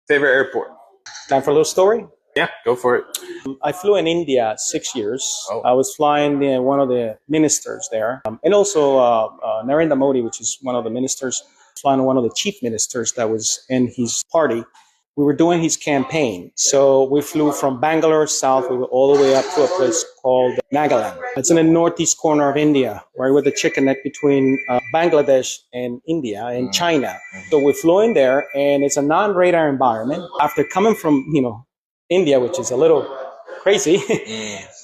Favorite airport? Time for a little story? Yeah, go for it. I flew in India 6 years. Oh. I was flying one of the ministers there, and also Narendra Modi, which is one of the ministers, flying one of the chief ministers that was in his party. We were doing his campaign. So we flew from Bangalore south, we were all the way up to a place called Nagaland. It's in the northeast corner of India, right where the chicken neck between Bangladesh and India and China. So we flew in there, and it's a non-radar environment. After coming from, India, which is a little crazy,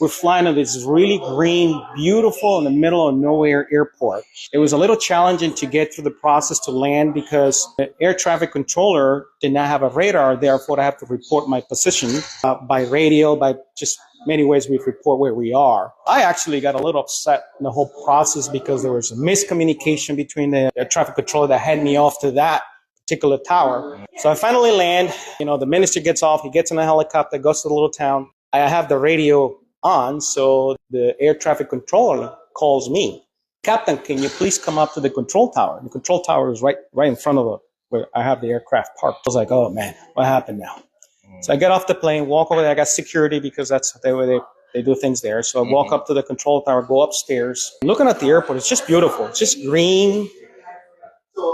we're flying to this really green, beautiful, in the middle of nowhere airport. It was a little challenging to get through the process to land because the air traffic controller did not have a radar. Therefore, I have to report my position by radio, by just many ways we report where we are. I actually got a little upset in the whole process because there was a miscommunication between the air traffic controller that had me off to that particular tower. So I finally land, the minister gets off, he gets in a helicopter, goes to the little town. I have the radio on, so the air traffic controller calls me. Captain, can you please come up to the control tower? The control tower is right in front of where I have the aircraft parked. I was like, oh man, what happened now? So I get off the plane, walk over there. I got security because that's the way they do things there. So I walk up to the control tower, go upstairs. Looking at the airport, it's just beautiful. It's just green.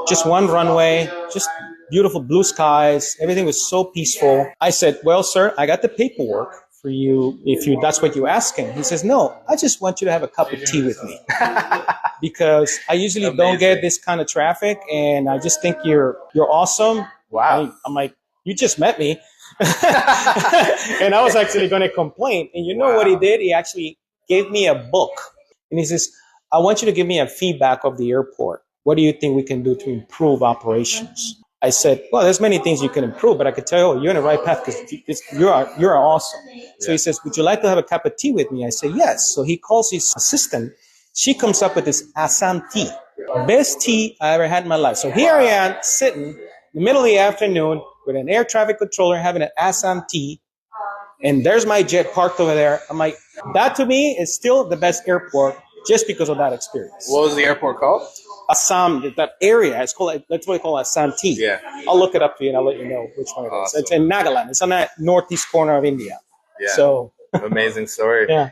Just one runway, just beautiful blue skies. Everything was so peaceful. I said, well, sir, I got the paperwork for you if that's what you're asking. He says, no, I just want you to have a cup of tea with me because I usually don't get this kind of traffic, and I just think you're awesome. Wow. I'm like, you just met me. And I was actually going to complain. And you know what he did? He actually gave me a book. And he says, I want you to give me a feedback of the airport. What do you think we can do to improve operations? I said, well, there's many things you can improve, but I could tell you, you're in the right path because you're awesome. So he says, would you like to have a cup of tea with me? I say, yes. So he calls his assistant. She comes up with this Assam tea. Best tea I ever had in my life. So here I am sitting in the middle of the afternoon with an air traffic controller having an Assam tea. And there's my jet parked over there. I'm like, that to me is still the best airport just because of that experience. What was the airport called? Assam, that area, that's what we call Assam tea. Yeah. I'll look it up for you and I'll let you know which one it is. Awesome. It's in Nagaland. It's on that northeast corner of India. Yeah. So amazing story. Yeah.